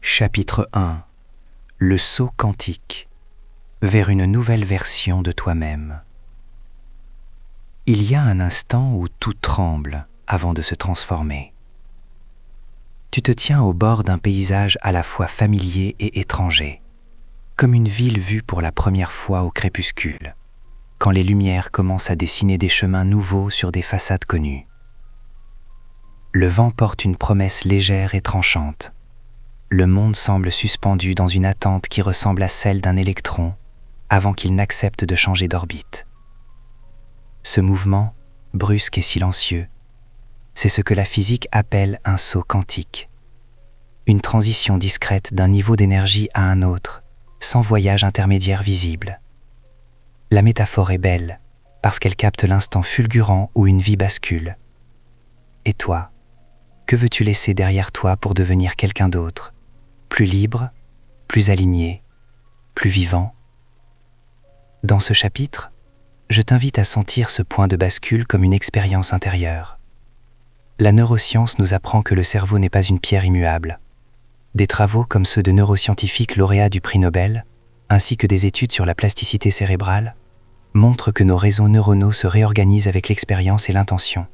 Chapitre 1. Le saut quantique vers une nouvelle version de toi-même. Il y a un instant où tout tremble avant de se transformer. Tu te tiens au bord d'un paysage à la fois familier et étranger, comme une ville vue pour la première fois au crépuscule, quand les lumières commencent à dessiner des chemins nouveaux sur des façades connues. Le vent porte une promesse légère et tranchante. Le monde semble suspendu dans une attente qui ressemble à celle d'un électron avant qu'il n'accepte de changer d'orbite. Ce mouvement, brusque et silencieux, c'est ce que la physique appelle un saut quantique. Une transition discrète d'un niveau d'énergie à un autre, sans voyage intermédiaire visible. La métaphore est belle, parce qu'elle capte l'instant fulgurant où une vie bascule. Et toi, que veux-tu laisser derrière toi pour devenir quelqu'un d'autre, plus libre, plus aligné, plus vivant? Dans ce chapitre, je t'invite à sentir ce point de bascule comme une expérience intérieure. La neuroscience nous apprend que le cerveau n'est pas une pierre immuable. Des travaux comme ceux de neuroscientifiques lauréats du prix Nobel, ainsi que des études sur la plasticité cérébrale, montrent que nos réseaux neuronaux se réorganisent avec l'expérience et l'intention.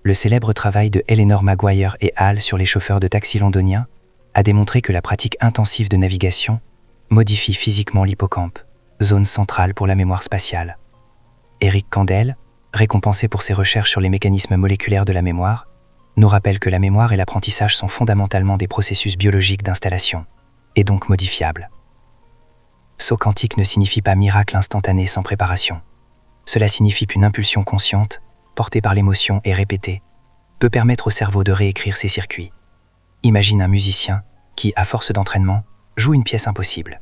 Le célèbre travail de Eleanor Maguire et al. Sur les chauffeurs de taxi londoniens a démontré que la pratique intensive de navigation modifie physiquement l'hippocampe, zone centrale pour la mémoire spatiale. Eric Kandel, récompensé pour ses recherches sur les mécanismes moléculaires de la mémoire, nous rappelle que la mémoire et l'apprentissage sont fondamentalement des processus biologiques d'installation, et donc modifiables. Saut quantique ne signifie pas miracle instantané sans préparation. Cela signifie qu'une impulsion consciente, portée par l'émotion et répétée, peut permettre au cerveau de réécrire ses circuits. Imagine un musicien qui, à force d'entraînement, joue une pièce impossible.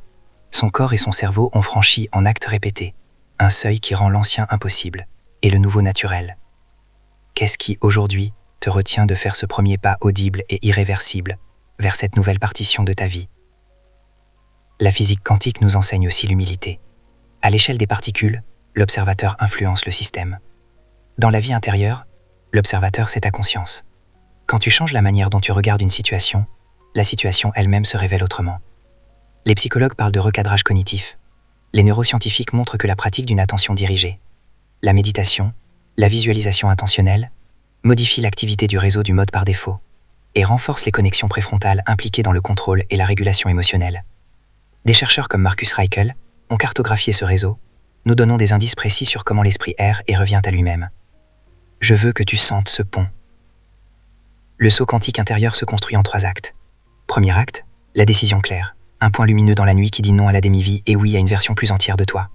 Son corps et son cerveau ont franchi en actes répétés un seuil qui rend l'ancien impossible et le nouveau naturel. Qu'est-ce qui, aujourd'hui, te retient de faire ce premier pas audible et irréversible vers cette nouvelle partition de ta vie? La physique quantique nous enseigne aussi l'humilité. À l'échelle des particules, l'observateur influence le système. Dans la vie intérieure, l'observateur, c'est ta conscience. Quand tu changes la manière dont tu regardes une situation, la situation elle-même se révèle autrement. Les psychologues parlent de recadrage cognitif. Les neuroscientifiques montrent que la pratique d'une attention dirigée, la méditation, la visualisation intentionnelle, modifie l'activité du réseau du mode par défaut et renforce les connexions préfrontales impliquées dans le contrôle et la régulation émotionnelle. Des chercheurs comme Marcus Raichle ont cartographié ce réseau, nous donnant des indices précis sur comment l'esprit erre et revient à lui-même. Je veux que tu sentes ce pont. Le saut quantique intérieur se construit en 3 actes. Premier acte, la décision claire, un point lumineux dans la nuit qui dit non à la demi-vie et oui à une version plus entière de toi.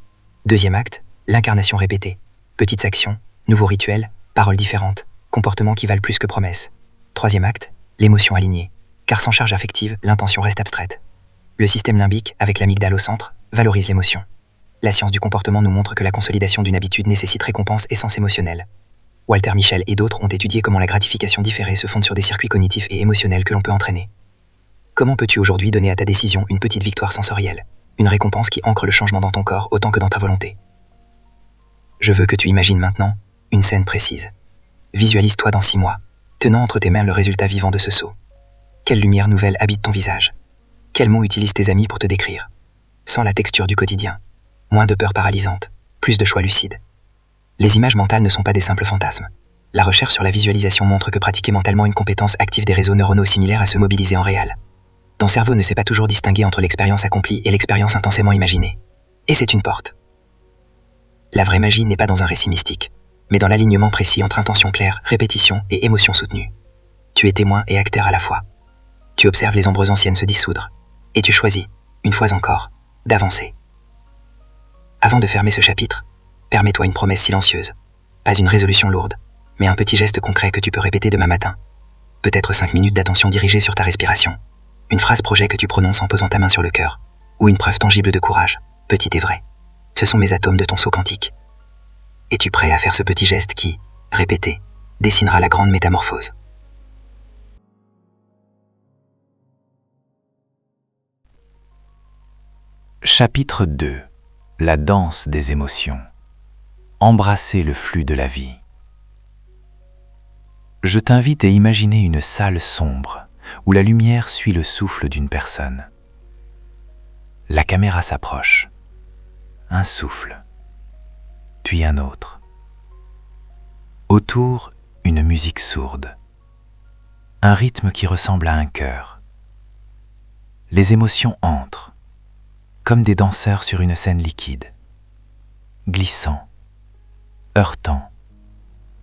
Deuxième acte, l'incarnation répétée, petites actions, nouveaux rituels, paroles différentes, comportements qui valent plus que promesses. Troisième acte, l'émotion alignée, car sans charge affective, l'intention reste abstraite. Le système limbique, avec l'amygdale au centre, valorise l'émotion. La science du comportement nous montre que la consolidation d'une habitude nécessite récompense et sens émotionnel. Walter Mischel et d'autres ont étudié comment la gratification différée se fonde sur des circuits cognitifs et émotionnels que l'on peut entraîner. Comment peux-tu aujourd'hui donner à ta décision une petite victoire sensorielle, une récompense qui ancre le changement dans ton corps autant que dans ta volonté? Je veux que tu imagines maintenant une scène précise. Visualise-toi dans 6 mois, tenant entre tes mains le résultat vivant de ce saut. Quelle lumière nouvelle habite ton visage? Quels mots utilisent tes amis pour te décrire? Sans la texture du quotidien, moins de peur paralysante, plus de choix lucides. Les images mentales ne sont pas des simples fantasmes. La recherche sur la visualisation montre que pratiquer mentalement une compétence active des réseaux neuronaux similaires à se mobiliser en réel. Ton cerveau ne sait pas toujours distinguer entre l'expérience accomplie et l'expérience intensément imaginée. Et c'est une porte. La vraie magie n'est pas dans un récit mystique, mais dans l'alignement précis entre intention claire, répétition et émotion soutenue. Tu es témoin et acteur à la fois. Tu observes les ombres anciennes se dissoudre, et tu choisis, une fois encore, d'avancer. Avant de fermer ce chapitre, permets-toi une promesse silencieuse. Pas une résolution lourde, mais un petit geste concret que tu peux répéter demain matin. Peut-être 5 minutes d'attention dirigée sur ta respiration. Une phrase projet que tu prononces en posant ta main sur le cœur, ou une preuve tangible de courage, petite et vraie. Ce sont mes atomes de ton saut quantique. Es-tu prêt à faire ce petit geste qui, répété, dessinera la grande métamorphose? Chapitre 2. La danse des émotions. Embrasser le flux de la vie. Je t'invite à imaginer une salle sombre, où la lumière suit le souffle d'une personne. La caméra s'approche. Un souffle, puis un autre. Autour, une musique sourde. Un rythme qui ressemble à un chœur. Les émotions entrent, comme des danseurs sur une scène liquide, glissant, heurtant,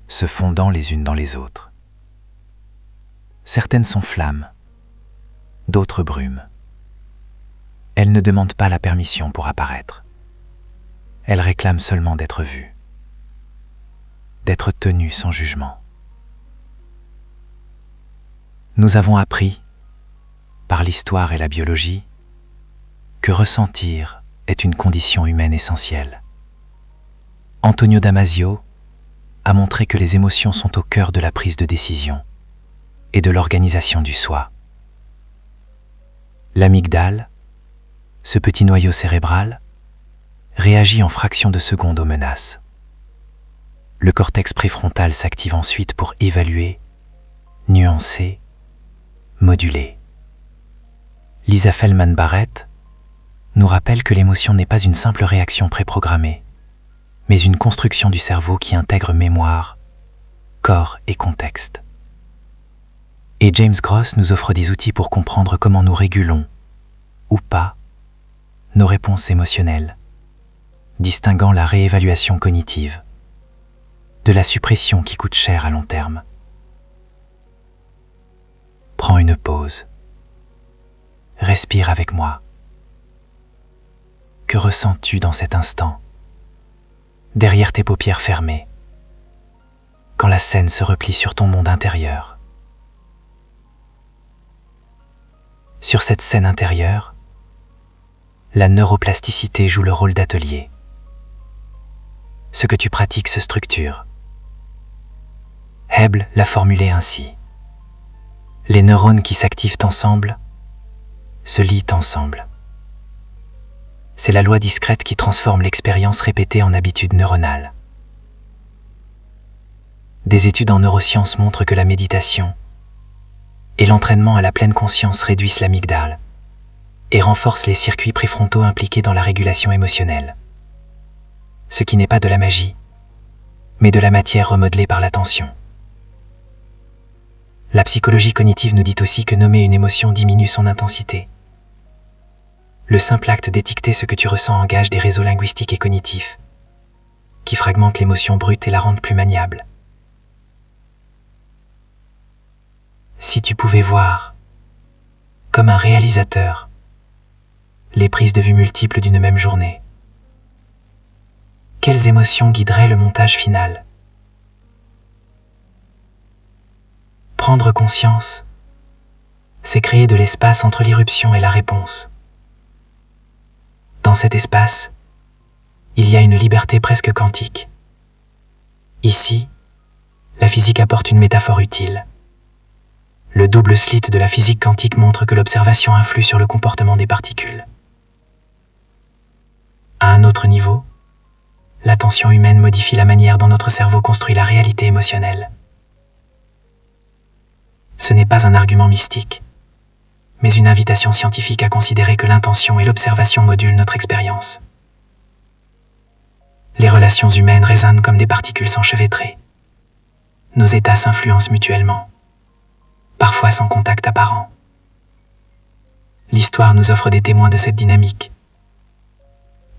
se fondant les unes dans les autres. Certaines sont flammes, d'autres brumes. Elles ne demandent pas la permission pour apparaître. Elles réclament seulement d'être vues, d'être tenues sans jugement. Nous avons appris, par l'histoire et la biologie, que ressentir est une condition humaine essentielle. Antonio Damasio a montré que les émotions sont au cœur de la prise de décision et de l'organisation du soi. L'amygdale, ce petit noyau cérébral, réagit en fractions de secondes aux menaces. Le cortex préfrontal s'active ensuite pour évaluer, nuancer, moduler. Lisa Feldman-Barrett nous rappelle que l'émotion n'est pas une simple réaction préprogrammée, mais une construction du cerveau qui intègre mémoire, corps et contexte. Et James Gross nous offre des outils pour comprendre comment nous régulons, ou pas, nos réponses émotionnelles, distinguant la réévaluation cognitive de la suppression qui coûte cher à long terme. Prends une pause. Respire avec moi. Que ressens-tu dans cet instant, derrière tes paupières fermées, quand la scène se replie sur ton monde intérieur? Sur cette scène intérieure, la neuroplasticité joue le rôle d'atelier. Ce que tu pratiques se structure. Hebel l'a formulé ainsi. Les neurones qui s'activent ensemble se lient ensemble. C'est la loi discrète qui transforme l'expérience répétée en habitude neuronale. Des études en neurosciences montrent que la méditation et l'entraînement à la pleine conscience réduisent l'amygdale et renforcent les circuits préfrontaux impliqués dans la régulation émotionnelle. Ce qui n'est pas de la magie, mais de la matière remodelée par l'attention. La psychologie cognitive nous dit aussi que nommer une émotion diminue son intensité. Le simple acte d'étiqueter ce que tu ressens engage des réseaux linguistiques et cognitifs, qui fragmentent l'émotion brute et la rendent plus maniable. Si tu pouvais voir, comme un réalisateur, les prises de vue multiples d'une même journée, quelles émotions guideraient le montage final? Prendre conscience, c'est créer de l'espace entre l'irruption et la réponse. Dans cet espace, il y a une liberté presque quantique. Ici, la physique apporte une métaphore utile. Le double slit de la physique quantique montre que l'observation influe sur le comportement des particules. À un autre niveau, l'attention humaine modifie la manière dont notre cerveau construit la réalité émotionnelle. Ce n'est pas un argument mystique, mais une invitation scientifique à considérer que l'intention et l'observation modulent notre expérience. Les relations humaines résonnent comme des particules s'enchevêtrées. Nos états s'influencent mutuellement, parfois sans contact apparent. L'histoire nous offre des témoins de cette dynamique.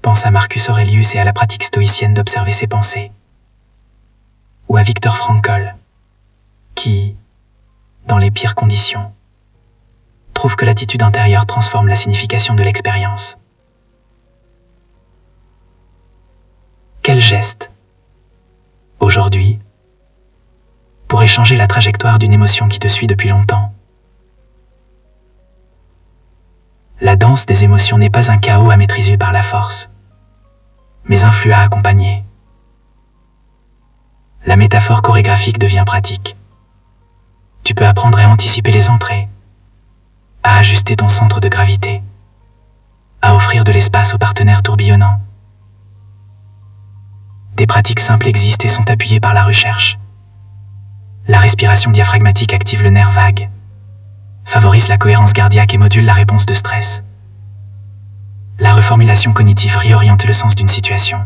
Pense à Marcus Aurelius et à la pratique stoïcienne d'observer ses pensées. Ou à Viktor Frankl, qui, dans les pires conditions, trouve que l'attitude intérieure transforme la signification de l'expérience. Quel geste, aujourd'hui, pourrait changer la trajectoire d'une émotion qui te suit depuis longtemps? La danse des émotions n'est pas un chaos à maîtriser par la force, mais un flux à accompagner. La métaphore chorégraphique devient pratique. Tu peux apprendre à anticiper les entrées, à ajuster ton centre de gravité, à offrir de l'espace aux partenaires tourbillonnants. Des pratiques simples existent et sont appuyées par la recherche. La respiration diaphragmatique active le nerf vague, favorisant favorise la cohérence cardiaque et module la réponse de stress. La reformulation cognitive réoriente le sens d'une situation.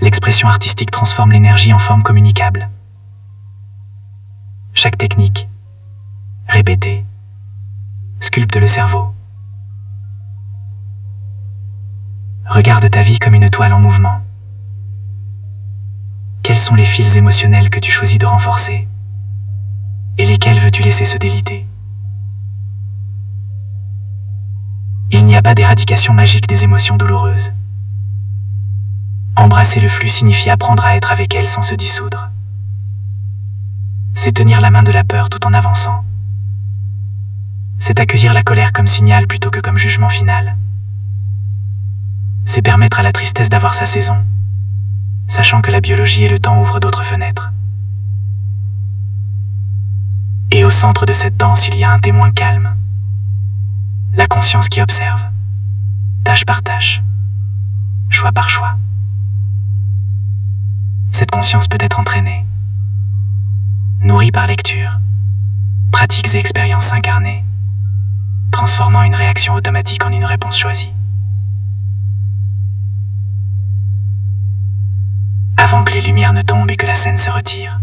L'expression artistique transforme l'énergie en forme communicable. Chaque technique, répétée, sculpte le cerveau. Regarde ta vie comme une toile en mouvement. Quels sont les fils émotionnels que tu choisis de renforcer? Et lesquels veux-tu laisser se déliter? Il n'y a pas d'éradication magique des émotions douloureuses. Embrasser le flux signifie apprendre à être avec elles sans se dissoudre. C'est tenir la main de la peur tout en avançant. C'est accueillir la colère comme signal plutôt que comme jugement final. C'est permettre à la tristesse d'avoir sa saison, sachant que la biologie et le temps ouvrent d'autres fenêtres. Et au centre de cette danse, il y a un témoin calme. La conscience qui observe, tâche par tâche, choix par choix. Cette conscience peut être entraînée, nourrie par lecture, pratiques et expériences incarnées, transformant une réaction automatique en une réponse choisie. Avant que les lumières ne tombent et que la scène se retire,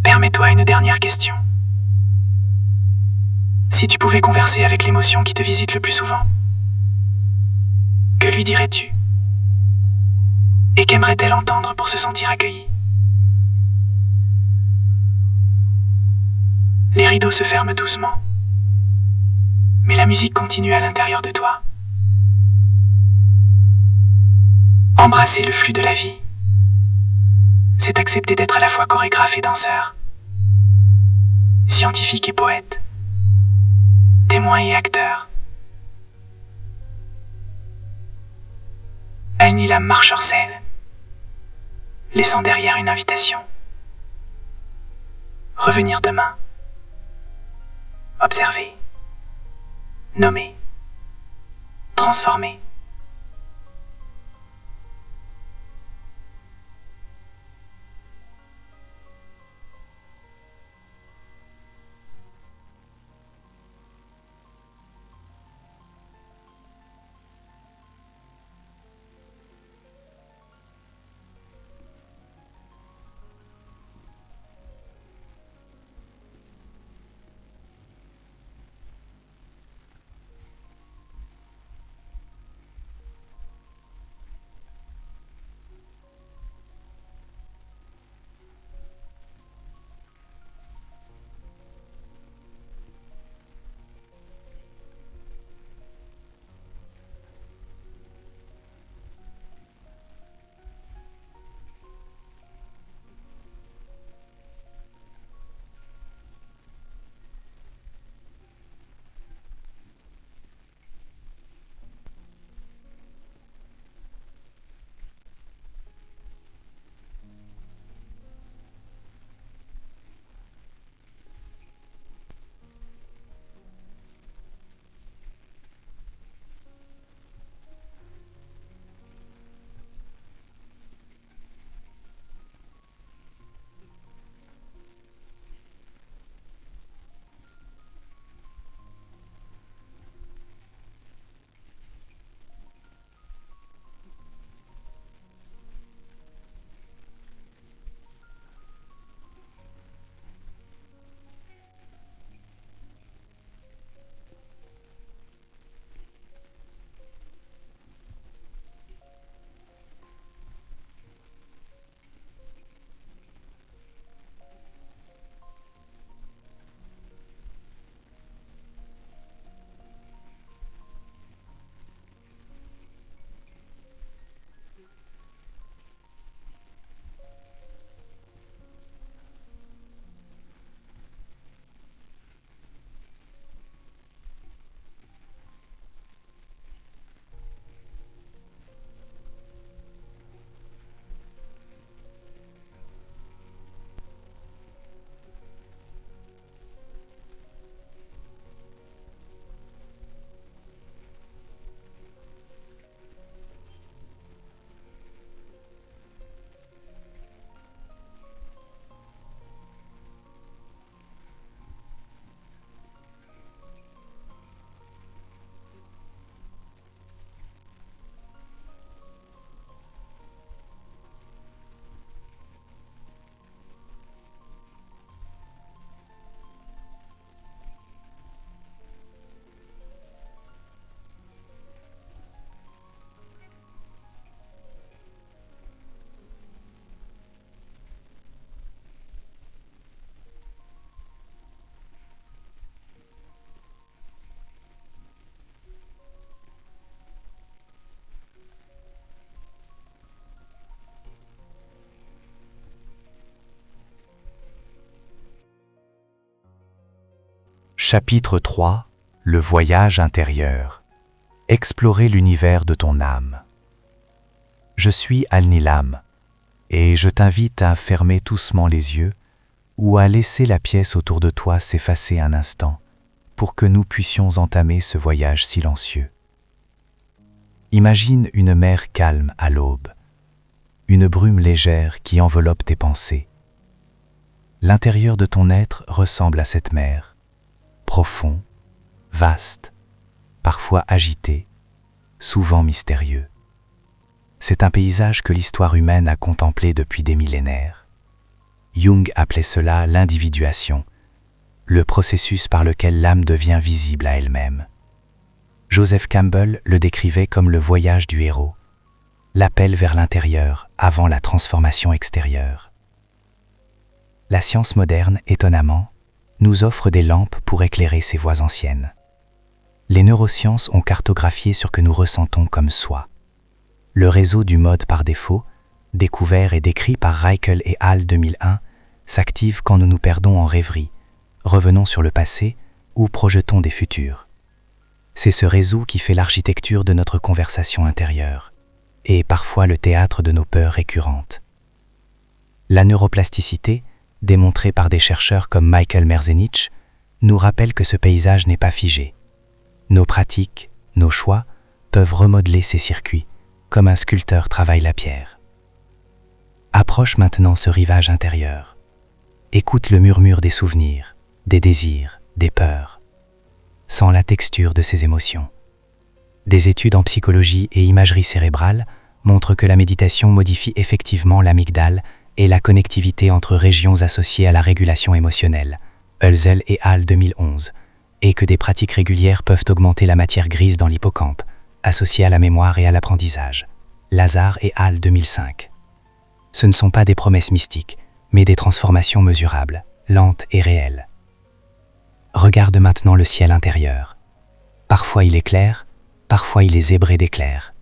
permets-toi une dernière question. Si tu pouvais converser avec l'émotion qui te visite le plus souvent, que lui dirais-tu? Et qu'aimerait-elle entendre pour se sentir accueillie? Les rideaux se ferment doucement, mais la musique continue à l'intérieur de toi. Embrasser le flux de la vie, c'est accepter d'être à la fois chorégraphe et danseur, scientifique et poète, témoin et acteur. Al-Nilam Marshorcel, laissant derrière une invitation. Revenir demain. Observer. Nommer. Transformer. Chapitre 3. Le voyage intérieur. Explorer l'univers de ton âme. Je suis Al-Nilam, et je t'invite à fermer doucement les yeux ou à laisser la pièce autour de toi s'effacer un instant pour que nous puissions entamer ce voyage silencieux. Imagine une mer calme à l'aube, une brume légère qui enveloppe tes pensées. L'intérieur de ton être ressemble à cette mer, profond, vaste, parfois agité, souvent mystérieux. C'est un paysage que l'histoire humaine a contemplé depuis des millénaires. Jung appelait cela l'individuation, le processus par lequel l'âme devient visible à elle-même. Joseph Campbell le décrivait comme le voyage du héros, l'appel vers l'intérieur avant la transformation extérieure. La science moderne, étonnamment, nous offre des lampes pour éclairer ces voies anciennes. Les neurosciences ont cartographié ce que nous ressentons comme soi. Le réseau du mode par défaut, découvert et décrit par Reichel et Al 2001, s'active quand nous nous perdons en rêverie, revenons sur le passé ou projetons des futurs. C'est ce réseau qui fait l'architecture de notre conversation intérieure, et parfois le théâtre de nos peurs récurrentes. La neuroplasticité, démontrée par des chercheurs comme Michael Merzenich, nous rappelle que ce paysage n'est pas figé. Nos pratiques, nos choix, peuvent remodeler ces circuits, comme un sculpteur travaille la pierre. Approche maintenant ce rivage intérieur. Écoute le murmure des souvenirs, des désirs, des peurs. Sens la texture de ces émotions. Des études en psychologie et imagerie cérébrale montrent que la méditation modifie effectivement l'amygdale et la connectivité entre régions associées à la régulation émotionnelle, Hölzel et Al 2011, et que des pratiques régulières peuvent augmenter la matière grise dans l'hippocampe, associée à la mémoire et à l'apprentissage, Lazar et Al 2005. Ce ne sont pas des promesses mystiques, mais des transformations mesurables, lentes et réelles. Regarde maintenant le ciel intérieur. Parfois il est clair, parfois il est zébré d'éclairs.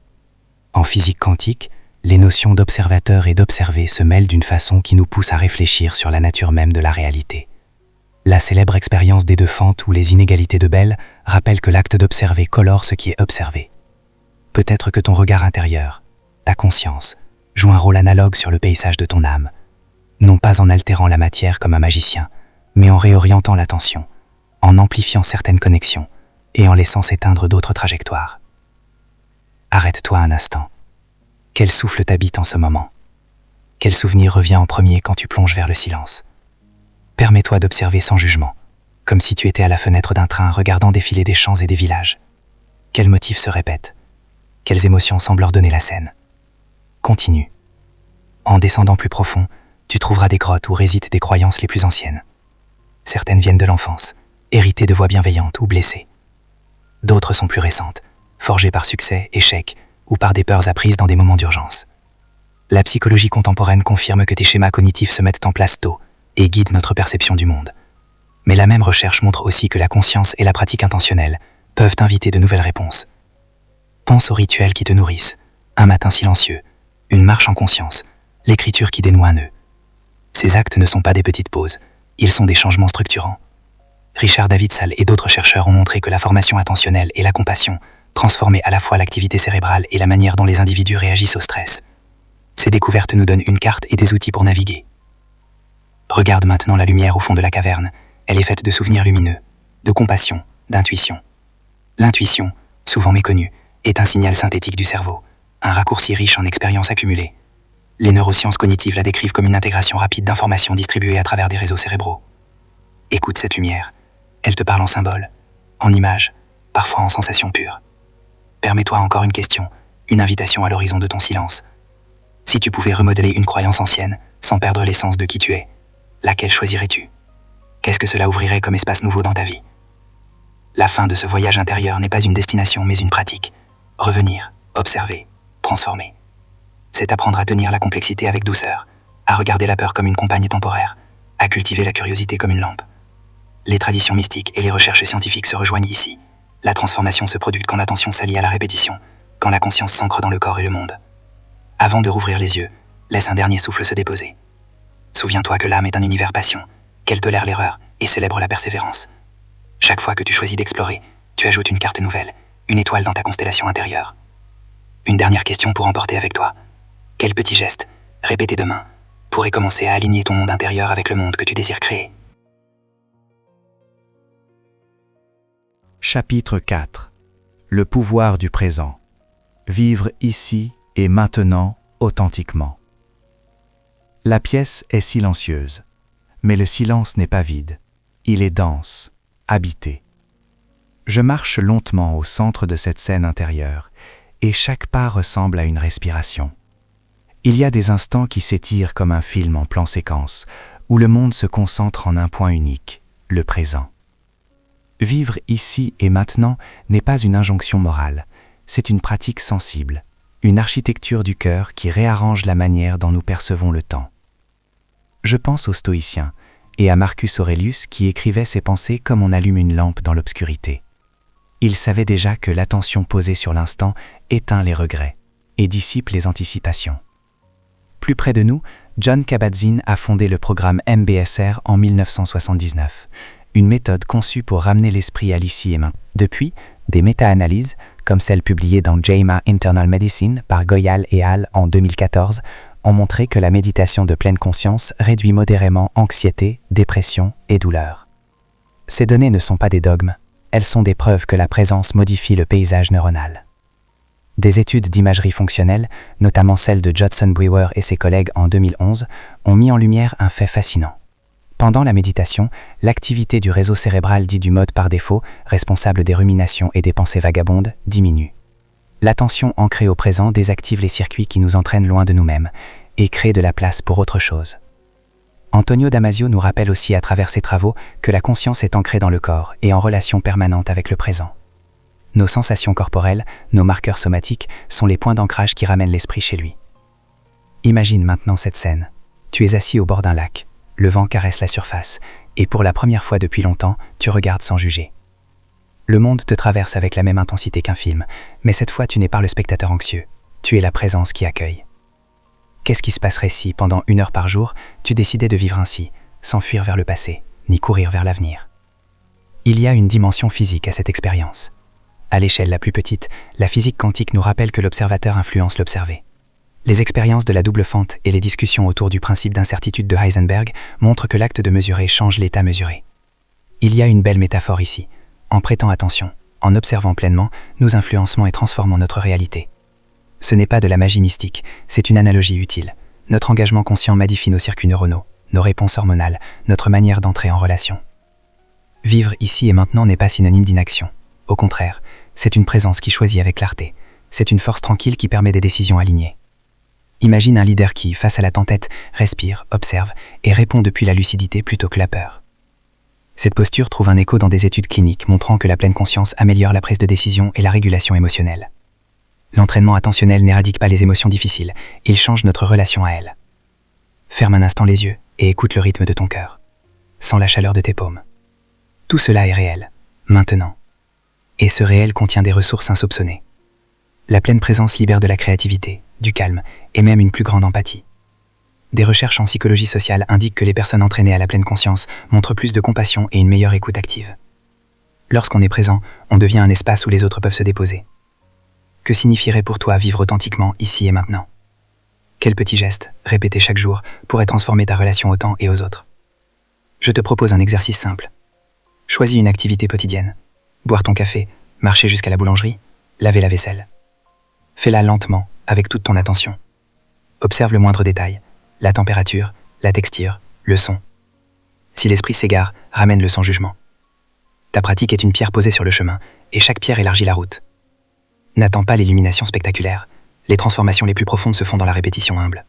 En physique quantique, les notions d'observateur et d'observer se mêlent d'une façon qui nous pousse à réfléchir sur la nature même de la réalité. La célèbre expérience des deux fentes ou les inégalités de Bell rappelle que l'acte d'observer colore ce qui est observé. Peut-être que ton regard intérieur, ta conscience, joue un rôle analogue sur le paysage de ton âme, non pas en altérant la matière comme un magicien, mais en réorientant l'attention, en amplifiant certaines connexions et en laissant s'éteindre d'autres trajectoires. Arrête-toi un instant. Quel souffle t'habite en ce moment? Quel souvenir revient en premier quand tu plonges vers le silence? Permets-toi d'observer sans jugement, comme si tu étais à la fenêtre d'un train regardant défiler des champs et des villages. Quels motifs se répètent? Quelles émotions semblent ordonner la scène? Continue. En descendant plus profond, tu trouveras des grottes où résident des croyances les plus anciennes. Certaines viennent de l'enfance, héritées de voix bienveillantes ou blessées. D'autres sont plus récentes, forgées par succès, échecs ou par des peurs apprises dans des moments d'urgence. La psychologie contemporaine confirme que tes schémas cognitifs se mettent en place tôt et guident notre perception du monde. Mais la même recherche montre aussi que la conscience et la pratique intentionnelle peuvent inviter de nouvelles réponses. Pense aux rituels qui te nourrissent, un matin silencieux, une marche en conscience, l'écriture qui dénoue un nœud. Ces actes ne sont pas des petites pauses, ils sont des changements structurants. Richard Davidson et d'autres chercheurs ont montré que la formation attentionnelle et la compassion transformaient à la fois l'activité cérébrale et la manière dont les individus réagissent au stress. Ces découvertes nous donnent une carte et des outils pour naviguer. Regarde maintenant la lumière au fond de la caverne. Elle est faite de souvenirs lumineux, de compassion, d'intuition. L'intuition, souvent méconnue, est un signal synthétique du cerveau, un raccourci riche en expériences accumulées. Les neurosciences cognitives la décrivent comme une intégration rapide d'informations distribuées à travers des réseaux cérébraux. Écoute cette lumière. Elle te parle en symboles, en images, parfois en sensations pures. Permets-toi encore une question, une invitation à l'horizon de ton silence. Si tu pouvais remodeler une croyance ancienne, sans perdre l'essence de qui tu es, laquelle choisirais-tu? Qu'est-ce que cela ouvrirait comme espace nouveau dans ta vie? La fin de ce voyage intérieur n'est pas une destination, mais une pratique. Revenir, observer, transformer. C'est apprendre à tenir la complexité avec douceur, à regarder la peur comme une compagne temporaire, à cultiver la curiosité comme une lampe. Les traditions mystiques et les recherches scientifiques se rejoignent ici. La transformation se produit quand l'attention s'allie à la répétition, quand la conscience s'ancre dans le corps et le monde. Avant de rouvrir les yeux, laisse un dernier souffle se déposer. Souviens-toi que l'âme est un univers passion, qu'elle tolère l'erreur et célèbre la persévérance. Chaque fois que tu choisis d'explorer, tu ajoutes une carte nouvelle, une étoile dans ta constellation intérieure. Une dernière question pour emporter avec toi. Quel petit geste, répété demain, pourrait commencer à aligner ton monde intérieur avec le monde que tu désires créer? Chapitre 4. Le pouvoir du présent. Vivre ici et maintenant authentiquement. La pièce est silencieuse, mais le silence n'est pas vide. Il est dense, habité. Je marche lentement au centre de cette scène intérieure, et chaque pas ressemble à une respiration. Il y a des instants qui s'étirent comme un film en plan séquence, où le monde se concentre en un point unique, le présent. Vivre ici et maintenant n'est pas une injonction morale, c'est une pratique sensible, une architecture du cœur qui réarrange la manière dont nous percevons le temps. Je pense aux stoïciens et à Marcus Aurelius qui écrivait ses pensées comme on allume une lampe dans l'obscurité. Il savait déjà que l'attention posée sur l'instant éteint les regrets et dissipe les anticipations. Plus près de nous, Jon Kabat-Zinn a fondé le programme MBSR en 1979, une méthode conçue pour ramener l'esprit à l'ici et maintenant. Depuis, des méta-analyses, comme celle publiée dans JAMA Internal Medicine par Goyal et al. En 2014, ont montré que la méditation de pleine conscience réduit modérément anxiété, dépression et douleur. Ces données ne sont pas des dogmes, elles sont des preuves que la présence modifie le paysage neuronal. Des études d'imagerie fonctionnelle, notamment celle de Judson Brewer et ses collègues en 2011, ont mis en lumière un fait fascinant. Pendant la méditation, l'activité du réseau cérébral dit du mode par défaut, responsable des ruminations et des pensées vagabondes, diminue. L'attention ancrée au présent désactive les circuits qui nous entraînent loin de nous-mêmes et crée de la place pour autre chose. Antonio Damasio nous rappelle aussi à travers ses travaux que la conscience est ancrée dans le corps et en relation permanente avec le présent. Nos sensations corporelles, nos marqueurs somatiques sont les points d'ancrage qui ramènent l'esprit chez lui. Imagine maintenant cette scène. Tu es assis au bord d'un lac. Le vent caresse la surface, et pour la première fois depuis longtemps, tu regardes sans juger. Le monde te traverse avec la même intensité qu'un film, mais cette fois tu n'es pas le spectateur anxieux, tu es la présence qui accueille. Qu'est-ce qui se passerait si, pendant 1 heure par jour, tu décidais de vivre ainsi, sans fuir vers le passé, ni courir vers l'avenir? Il y a une dimension physique à cette expérience. À l'échelle la plus petite, la physique quantique nous rappelle que l'observateur influence l'observé. Les expériences de la double fente et les discussions autour du principe d'incertitude de Heisenberg montrent que l'acte de mesurer change l'état mesuré. Il y a une belle métaphore ici. En prêtant attention, en observant pleinement, nous influençons et transformons notre réalité. Ce n'est pas de la magie mystique, c'est une analogie utile. Notre engagement conscient modifie nos circuits neuronaux, nos réponses hormonales, notre manière d'entrer en relation. Vivre ici et maintenant n'est pas synonyme d'inaction. Au contraire, c'est une présence qui choisit avec clarté. C'est une force tranquille qui permet des décisions alignées. Imagine un leader qui, face à la tempête, respire, observe et répond depuis la lucidité plutôt que la peur. Cette posture trouve un écho dans des études cliniques montrant que la pleine conscience améliore la prise de décision et la régulation émotionnelle. L'entraînement attentionnel n'éradique pas les émotions difficiles, il change notre relation à elles. Ferme un instant les yeux et écoute le rythme de ton cœur. Sens la chaleur de tes paumes. Tout cela est réel, maintenant. Et ce réel contient des ressources insoupçonnées. La pleine présence libère de la créativité, du calme et même une plus grande empathie. Des recherches en psychologie sociale indiquent que les personnes entraînées à la pleine conscience montrent plus de compassion et une meilleure écoute active. Lorsqu'on est présent, on devient un espace où les autres peuvent se déposer. Que signifierait pour toi vivre authentiquement ici et maintenant? Quel petit geste, répété chaque jour, pourrait transformer ta relation au temps et aux autres? Je te propose un exercice simple. Choisis une activité quotidienne. Boire ton café, marcher jusqu'à la boulangerie, laver la vaisselle. Fais-la lentement, avec toute ton attention. Observe le moindre détail, la température, la texture, le son. Si l'esprit s'égare, ramène-le sans jugement. Ta pratique est une pierre posée sur le chemin, et chaque pierre élargit la route. N'attends pas l'illumination spectaculaire, les transformations les plus profondes se font dans la répétition humble.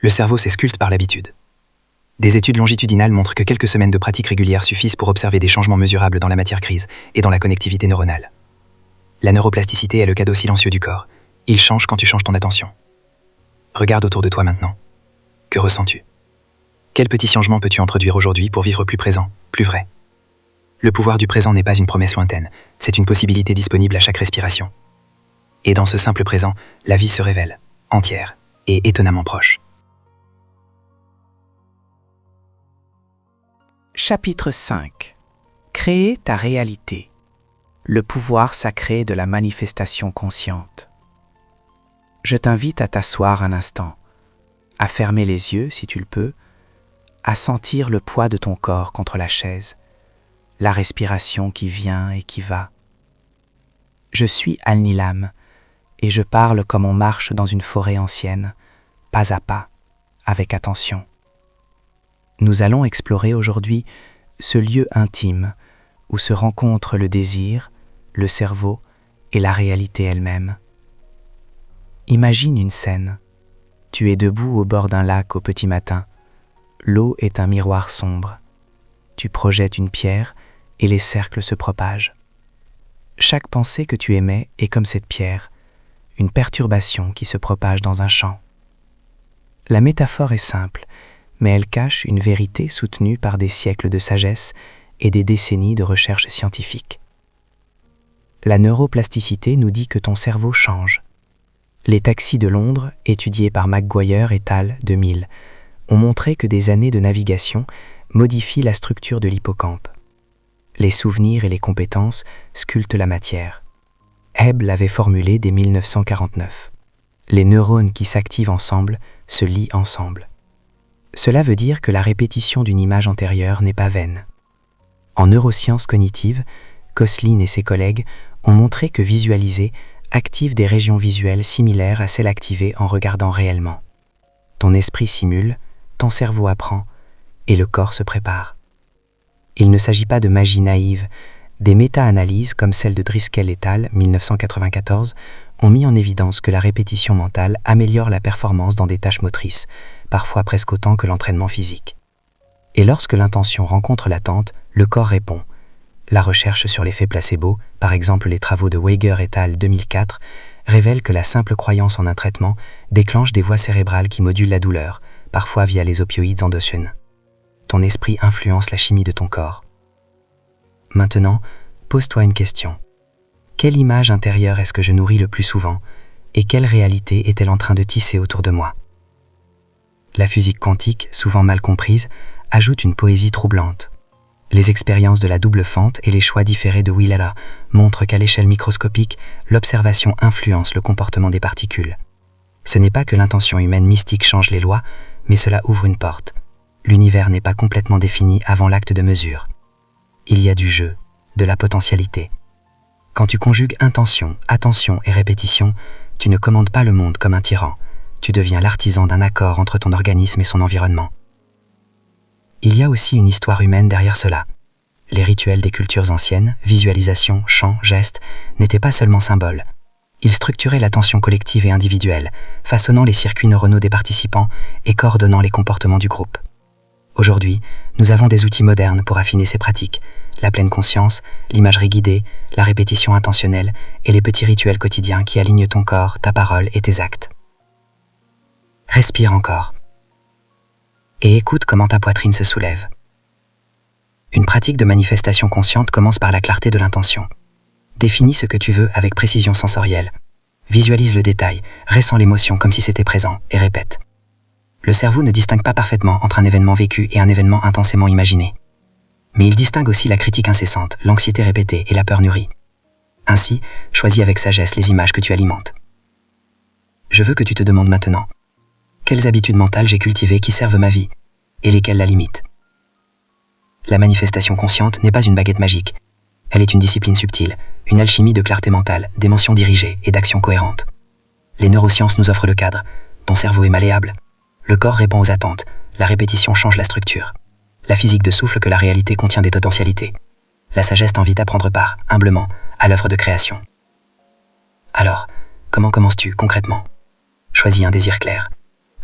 Le cerveau s'esculpte par l'habitude. Des études longitudinales montrent que quelques semaines de pratique régulière suffisent pour observer des changements mesurables dans la matière grise et dans la connectivité neuronale. La neuroplasticité est le cadeau silencieux du corps. Il change quand tu changes ton attention. Regarde autour de toi maintenant. Que ressens-tu? Quel petit changement peux-tu introduire aujourd'hui pour vivre plus présent, plus vrai? Le pouvoir du présent n'est pas une promesse lointaine, c'est une possibilité disponible à chaque respiration. Et dans ce simple présent, la vie se révèle, entière et étonnamment proche. Chapitre 5. Créer ta réalité. Le pouvoir sacré de la manifestation consciente. Je t'invite à t'asseoir un instant, à fermer les yeux si tu le peux, à sentir le poids de ton corps contre la chaise, la respiration qui vient et qui va. Je suis Al-Nilam et je parle comme on marche dans une forêt ancienne, pas à pas, avec attention. Nous allons explorer aujourd'hui ce lieu intime où se rencontrent le désir, le cerveau et la réalité elle-même. Imagine une scène. Tu es debout au bord d'un lac au petit matin. L'eau est un miroir sombre. Tu projettes une pierre et les cercles se propagent. Chaque pensée que tu émets est comme cette pierre, une perturbation qui se propage dans un champ. La métaphore est simple, mais elle cache une vérité soutenue par des siècles de sagesse et des décennies de recherche scientifique. La neuroplasticité nous dit que ton cerveau change. Les taxis de Londres, étudiés par McGuire et Tal 2000, ont montré que des années de navigation modifient la structure de l'hippocampe. Les souvenirs et les compétences sculptent la matière. Hebb l'avait formulé dès 1949. Les neurones qui s'activent ensemble se lient ensemble. Cela veut dire que la répétition d'une image antérieure n'est pas vaine. En neurosciences cognitives, Koslin et ses collègues ont montré que visualiser active des régions visuelles similaires à celles activées en regardant réellement. Ton esprit simule, ton cerveau apprend, et le corps se prépare. Il ne s'agit pas de magie naïve. Des méta-analyses comme celle de Driscoll et al. 1994 ont mis en évidence que la répétition mentale améliore la performance dans des tâches motrices, parfois presque autant que l'entraînement physique. Et lorsque l'intention rencontre l'attente, le corps répond. La recherche sur l'effet placebo, par exemple les travaux de Weiger et al. 2004, révèlent que la simple croyance en un traitement déclenche des voies cérébrales qui modulent la douleur, parfois via les opioïdes endogènes. Ton esprit influence la chimie de ton corps. Maintenant, pose-toi une question. Quelle image intérieure est-ce que je nourris le plus souvent et quelle réalité est-elle en train de tisser autour de moi? La physique quantique, souvent mal comprise, ajoute une poésie troublante. Les expériences de la double fente et les choix différés de Wheeler montrent qu'à l'échelle microscopique, l'observation influence le comportement des particules. Ce n'est pas que l'intention humaine mystique change les lois, mais cela ouvre une porte. L'univers n'est pas complètement défini avant l'acte de mesure. Il y a du jeu, de la potentialité. Quand tu conjugues intention, attention et répétition, tu ne commandes pas le monde comme un tyran. Tu deviens l'artisan d'un accord entre ton organisme et son environnement. Il y a aussi une histoire humaine derrière cela. Les rituels des cultures anciennes, visualisation, chants, gestes, n'étaient pas seulement symboles. Ils structuraient l'attention collective et individuelle, façonnant les circuits neuronaux des participants et coordonnant les comportements du groupe. Aujourd'hui, nous avons des outils modernes pour affiner ces pratiques, la pleine conscience, l'imagerie guidée, la répétition intentionnelle et les petits rituels quotidiens qui alignent ton corps, ta parole et tes actes. Respire encore. Et écoute comment ta poitrine se soulève. Une pratique de manifestation consciente commence par la clarté de l'intention. Définis ce que tu veux avec précision sensorielle. Visualise le détail, ressens l'émotion comme si c'était présent, et répète. Le cerveau ne distingue pas parfaitement entre un événement vécu et un événement intensément imaginé. Mais il distingue aussi la critique incessante, l'anxiété répétée et la peur nourrie. Ainsi, choisis avec sagesse les images que tu alimentes. Je veux que tu te demandes maintenant. Quelles habitudes mentales j'ai cultivées qui servent ma vie, et lesquelles la limitent? La manifestation consciente n'est pas une baguette magique. Elle est une discipline subtile, une alchimie de clarté mentale, d'émotions dirigées et d'actions cohérentes. Les neurosciences nous offrent le cadre. Ton cerveau est malléable. Le corps répond aux attentes. La répétition change la structure. La physique de souffle que la réalité contient des potentialités. La sagesse t'invite à prendre part, humblement, à l'œuvre de création. Alors, comment commences-tu concrètement? Choisis un désir clair.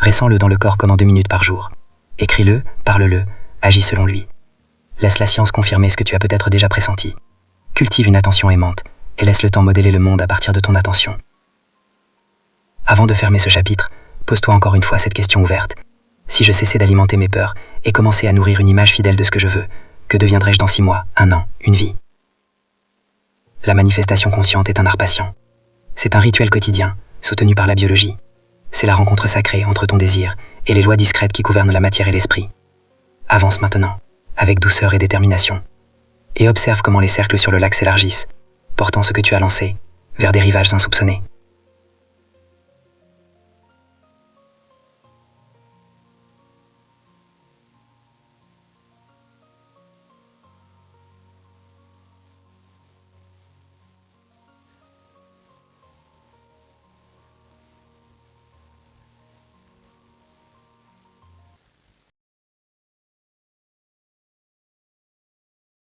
Ressens-le dans le corps comme en 2 minutes par jour. Écris-le, parle-le, agis selon lui. Laisse la science confirmer ce que tu as peut-être déjà pressenti. Cultive une attention aimante et laisse le temps modeler le monde à partir de ton attention. Avant de fermer ce chapitre, pose-toi encore une fois cette question ouverte. Si je cessais d'alimenter mes peurs et commençais à nourrir une image fidèle de ce que je veux, que deviendrais-je dans 6 mois, 1 an, une vie? La manifestation consciente est un art patient. C'est un rituel quotidien, soutenu par la biologie. C'est la rencontre sacrée entre ton désir et les lois discrètes qui gouvernent la matière et l'esprit. Avance maintenant, avec douceur et détermination. et observe comment les cercles sur le lac s'élargissent, portant ce que tu as lancé vers des rivages insoupçonnés.